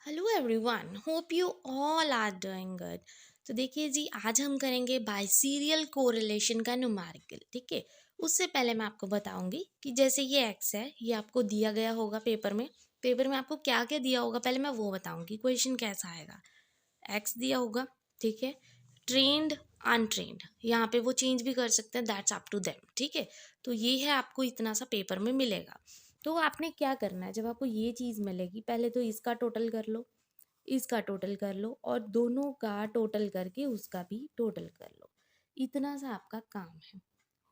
Hello everyone, hope you all are doing good. तो देखिए जी, आज हम करेंगे बाइसीरियल कोरिलेशन का न्यूमेरिकल। ठीक है, उससे पहले मैं आपको बताऊंगी कि जैसे ये एक्स है, ये आपको दिया गया होगा पेपर में आपको क्या क्या दिया होगा, पहले मैं वो बताऊंगी क्वेश्चन कैसा आएगा। एक्स दिया होगा, ठीक है। ट्रेंड, अनट्रेंड, यहाँ पे वो चेंज भी कर सकते हैं, दैट्स अप टू देम। ठीक है, तो ये है, आपको इतना सा पेपर में मिलेगा। तो आपने क्या करना है, जब आपको ये चीज़ मिलेगी, पहले तो इसका टोटल कर लो, इसका टोटल कर लो, और दोनों का टोटल करके उसका भी टोटल कर लो। इतना सा आपका काम है,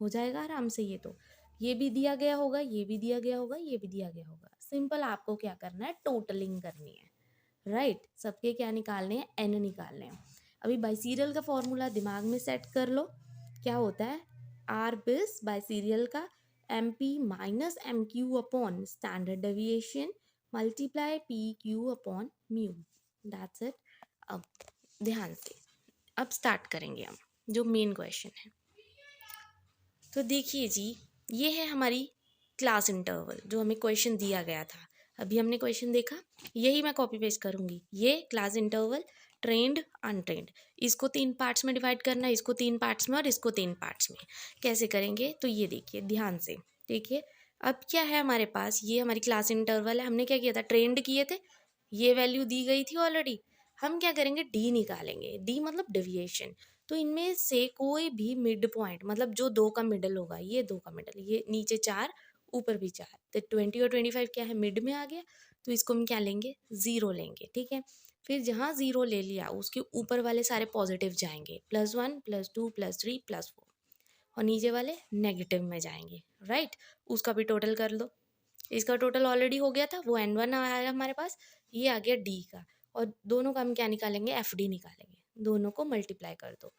हो जाएगा आराम से। ये भी दिया गया होगा, ये भी दिया गया होगा, ये भी दिया गया होगा। सिंपल आपको क्या करना है, टोटलिंग करनी है। राइट, सबके क्या निकालने हैं, एन निकालने हैं। अभी बाइसीरियल का फॉर्मूला दिमाग में सेट कर लो। क्या होता है, आर बिस बाइसीरियल का M P minus M Q upon standard deviation multiply P Q upon mu. That's it. अब ध्यान से, अब स्टार्ट करेंगे हम जो मेन क्वेश्चन है। तो देखिए जी, ये है हमारी क्लास इंटरवल, जो हमें क्वेश्चन दिया गया था। अभी हमने क्वेश्चन देखा, यही मैं कॉपी पेस्ट करूंगी। ये क्लास इंटरवल, ट्रेंड, अनट्रेंड, इसको 3 पार्ट्स में डिवाइड करना है, इसको 3 पार्ट्स में और इसको 3 पार्ट्स में। कैसे करेंगे, तो ये देखिए ध्यान से। देखिए, अब क्या है हमारे पास, ये हमारी क्लास इंटरवल है। हमने क्या किया था, ट्रेंड किए थे, ये वैल्यू दी गई थी ऑलरेडी। हम क्या करेंगे, डी निकालेंगे। डी मतलब डेविएशन। तो इनमें से कोई भी मिड पॉइंट, मतलब जो दो का मिडल होगा, ये दो का मिडल, ये नीचे 4 ऊपर भी 4, तो 20 और 25 क्या है, मिड में आ गया। तो इसको हम क्या लेंगे, 0 लेंगे। ठीक है, फिर जहाँ 0 ले लिया उसके ऊपर वाले सारे पॉजिटिव जाएंगे, +1 +2 +3 +4, और नीचे वाले नेगेटिव में जाएंगे। राइट, उसका भी टोटल कर लो। इसका टोटल ऑलरेडी हो गया था, वो N1 आया हमारे पास, ये आ गया डी का। और दोनों का हम क्या निकालेंगे, एफ डी निकालेंगे। दोनों को मल्टीप्लाई कर दो,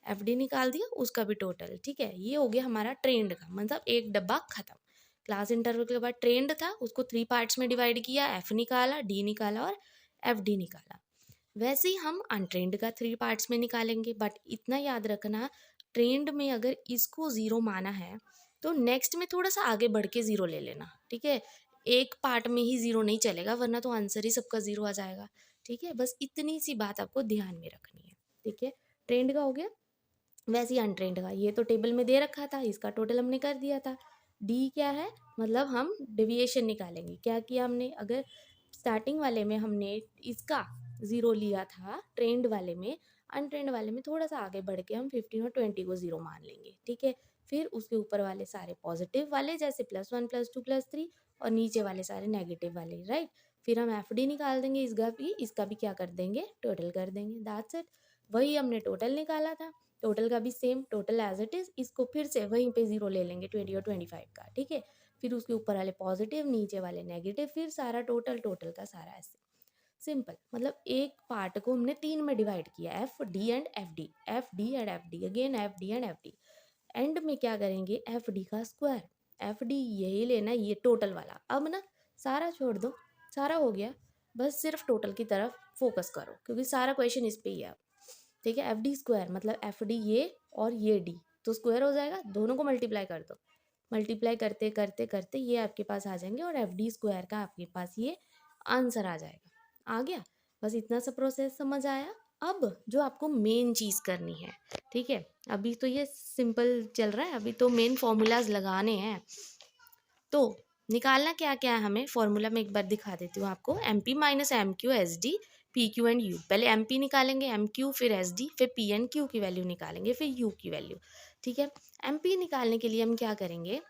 एफ डी निकाल दिया, उसका भी टोटल। ठीक है, ये हो गया हमारा ट्रेंड का, मतलब एक डब्बा खत्म। क्लास इंटरवल के बाद ट्रेंड था, उसको 3 पार्ट्स में डिवाइड किया, एफ निकाला, डी निकाला और एफ डी निकाला। वैसे ही हम अनट्रेंड का 3 पार्ट्स में निकालेंगे, बट इतना याद रखना, ट्रेंड में अगर इसको 0 माना है तो नेक्स्ट में थोड़ा सा आगे बढ़ के 0 ले लेना। ठीक है, एक पार्ट में ही 0 नहीं चलेगा, वरना तो आंसर ही सबका 0 आ जाएगा। ठीक है, बस इतनी सी बात आपको ध्यान में रखनी है। ठीक है, ट्रेंड का हो गया। वैसे ही अनट्रेंड का, ये तो टेबल में दे रखा था, इसका टोटल हमने कर दिया था। डी क्या है, मतलब हम डेविएशन निकालेंगे। क्या किया हमने, अगर स्टार्टिंग वाले में हमने इसका 0 लिया था, ट्रेंड वाले में, अनट्रेंड वाले में थोड़ा सा आगे बढ़ के हम 15 और 20 को 0 मान लेंगे। ठीक है, फिर उसके ऊपर वाले सारे पॉजिटिव वाले, जैसे +1 +2 +3, और नीचे वाले सारे नेगेटिव वाले। राइट, फिर हम एफ डी निकाल देंगे, इसका भी क्या कर देंगे, टोटल कर देंगे। दैट्स इट, वही हमने टोटल निकाला था। टोटल का भी same, total as it is, इसको फिर से वहीं पे 0 ले लेंगे, 20 और 25 का। ठीक है, फिर उसके ऊपर वाले पॉजिटिव, नीचे वाले नेगेटिव, फिर सारा टोटल, टोटल का सारा ऐसे। सिंपल, मतलब एक पार्ट को हमने 3 में डिवाइड किया, F D and F D, F D and F D, again F D and F D. And में क्या करेंगे, एफ डी का स्क्वायर। एफ डी यही लेना, ये टोटल वाला। अब ना सारा छोड़ दो, सारा हो गया, बस सिर्फ टोटल की तरफ फोकस करो, क्योंकि सारा क्वेश्चन इस पे ही है। ठीक है, एफ डी स्क्वायर मतलब एफ डी ये और ये डी, तो स्क्वायर हो जाएगा, दोनों को मल्टीप्लाई कर दो। मल्टीप्लाई करते करते करते ये आपके पास आ जाएंगे, और एफ डी स्क्वायर का आपके पास ये आंसर आ जाएगा। आ गया, बस इतना सा प्रोसेस समझ आया। अब जो आपको मेन चीज़ करनी है, ठीक है, अभी तो ये सिंपल चल रहा है, अभी तो मेन फॉर्मूलाज लगाने हैं। तो निकालना क्या क्या है हमें, फॉर्मूला में एक बार दिखा देती हूँ आपको। M P minus M Q S D P Q and U. पहले एम पी निकालेंगे, एम क्यू, फिर एस डी, फिर पी एंड क्यू की वैल्यू निकालेंगे, फिर यू की वैल्यू। ठीक है, एम पी निकालने के लिए हम क्या करेंगे,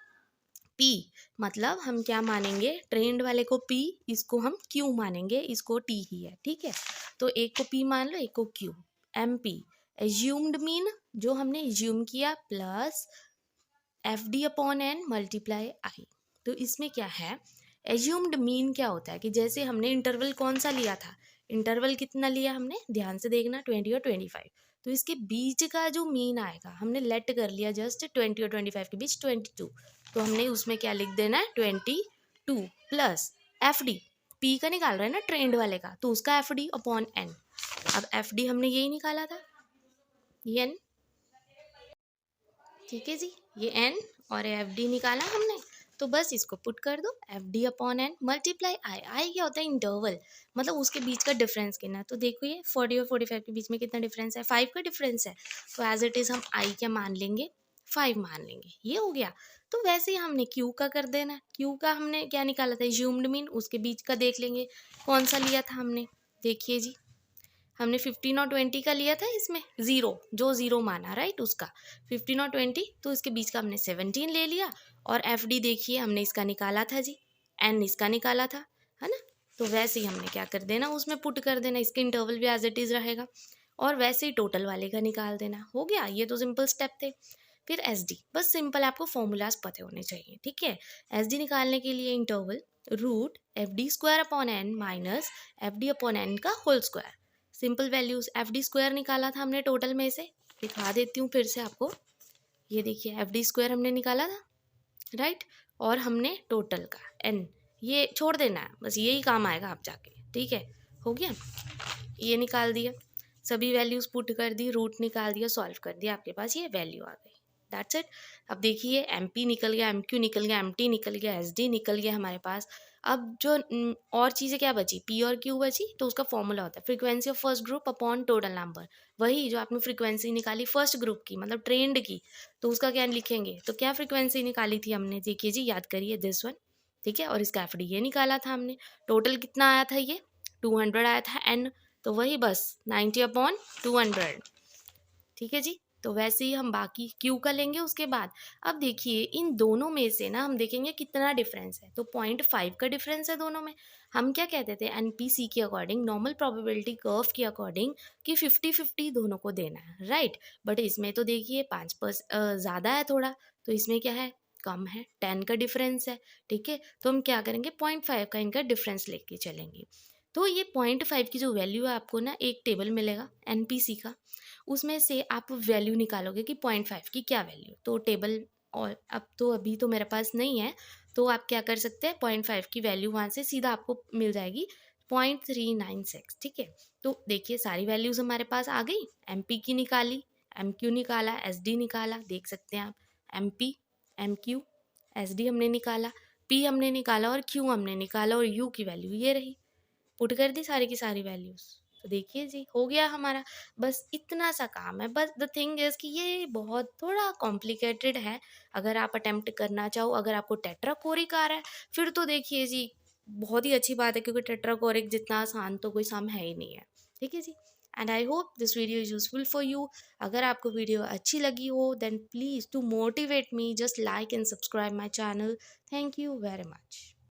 पी मतलब हम क्या मानेंगे, ट्रेंड वाले को पी, इसको हम क्यू मानेंगे, इसको टी ही है। ठीक है, तो एक को पी मान लो, एक को Q. M P assumed mean, जो हमने एज्यूम किया, plus f d upon N multiply i. तो इसमें क्या है, एज्यूम्ड मीन क्या होता है कि जैसे हमने इंटरवल कौन सा लिया था, इंटरवल कितना लिया हमने, ध्यान से देखना, 20 और 25। तो इसके बीच का जो मीन आएगा, हमने लेट कर लिया जस्ट 20 और 25 के बीच 22, तो हमने उसमें क्या लिख देना है, 22 प्लस एफ डी, पी का निकाल रहे हैं ना ट्रेंड वाले का, तो उसका एफ डी अपॉन एन। अब एफ डी हमने यही निकाला था, ये एन। ठीक है जी, ये एन और एफ डी निकाला हमने। तो बस इसको पुट कर दो, f d upon N multiply i. I क्या होता है? इंटरवल, मतलब उसके बीच का डिफरेंस गिनना। तो देखो ये 40 और 45 के बीच में कितना डिफरेंस है? 5 का डिफरेंस है। तो एज इट इज़ हम आई क्या मान लेंगे? 5 मान लेंगे। ये हो गया। तो वैसे ही हमने क्यू का कर देना। क्यू का हमने क्या निकाला था? ज्यूम्ड मीन। उसके बीच का देख लेंगे कौन सा लिया था हमने। देखिए जी, हमने 15 और 20 का लिया था, इसमें ज़ीरो, जो ज़ीरो माना राइट उसका 15 और 20, तो इसके बीच का हमने 17 ले लिया। और एफ डी देखिए हमने इसका निकाला था जी, एन इसका निकाला था, है ना। तो वैसे ही हमने क्या कर देना, उसमें पुट कर देना, इसका इंटरवल भी एज इट इज़ रहेगा। और वैसे ही टोटल वाले का निकाल देना। हो गया, ये तो सिंपल स्टेप थे। फिर एस डी, बस सिंपल आपको फॉर्मूलाज पते होने चाहिए, ठीक है। एस डी निकालने के लिए interval root f d square upon N minus f d upon N का whole square. Simple values, f d square निकाला था हमने टोटल में से, दिखा देती हूँ फिर से आपको। ये देखिए एफ डी स्क्वायर हमने निकाला था राइट, और हमने टोटल का एन, ये छोड़ देना है, बस यही काम आएगा आप जाके, ठीक है। हो गया, ये निकाल दिया, सभी वैल्यूज पुट कर दी, रूट निकाल दिया, सॉल्व कर दिया, आपके पास ये वैल्यू आ गई। That's it. अब देखिए एम पी निकल गया, एम क्यू निकल गया, एम टी निकल गया, एस डी निकल गया हमारे पास। अब जो और चीज़ें क्या बची, पी और क्यू बची, तो उसका फॉर्मूला होता है frequency of first group upon total number. वही जो आपने फ्रीक्वेंसी निकाली फर्स्ट ग्रुप की, मतलब ट्रेंड की, तो उसका क्या लिखेंगे, तो क्या फ्रीक्वेंसी निकाली थी हमने, देखिए जी, याद करिए, दिस वन, ठीक है। और इसका एफ डी ये निकाला था हमने। टोटल कितना आया था, ये 200 आया था एन, तो वही बस 90 अपॉन 200, ठीक है जी। तो वैसे ही हम बाकी क्यू का लेंगे उसके बाद। अब देखिए इन दोनों में से ना हम देखेंगे कितना डिफरेंस है, तो 0.5 का डिफरेंस है दोनों में। हम क्या कहते थे एनपीसी के अकॉर्डिंग, नॉर्मल प्रोबेबिलिटी कर्व के अकॉर्डिंग, कि 50-50 दोनों को देना है राइट। बट इसमें तो देखिए 5% ज़्यादा है थोड़ा, तो इसमें क्या है, कम है, 10 का डिफरेंस है, ठीक है। तो हम क्या करेंगे, 0.5 का इनका डिफरेंस लेके चलेंगे। तो ये 0.5 की जो वैल्यू है आपको ना एक टेबल मिलेगा एनपीसी का, उसमें से आप वैल्यू निकालोगे कि 0.5 की क्या वैल्यू, तो टेबल, और अब तो अभी तो मेरे पास नहीं है, तो आप क्या कर सकते हैं, 0.5 की वैल्यू वहाँ से सीधा आपको मिल जाएगी 0.396, ठीक है। तो देखिए सारी वैल्यूज़ हमारे पास आ गई, एम पी की निकाली, एम क्यू निकाला, एस डी निकाला, देख सकते हैं आप, M P, M Q, S D हमने निकाला, पी हमने निकाला और क्यू हमने निकाला, और यू की वैल्यू ये रही, पुट कर दी सारी की सारी वैल्यूज़। तो देखिए जी हो गया हमारा, बस इतना सा काम है। बस द थिंग इज़ कि ये बहुत थोड़ा कॉम्प्लिकेटेड है, अगर आप अटेम्प्ट करना चाहो। अगर आपको टेट्राकोरिक आ रहा है फिर तो देखिए जी बहुत ही अच्छी बात है, क्योंकि टेट्राकोरिक जितना आसान तो कोई सम है ही नहीं है, ठीक है जी। And I hope this video is useful for you. अगर आपको वीडियो अच्छी लगी हो then please to motivate me just like and subscribe my channel. Thank you very much.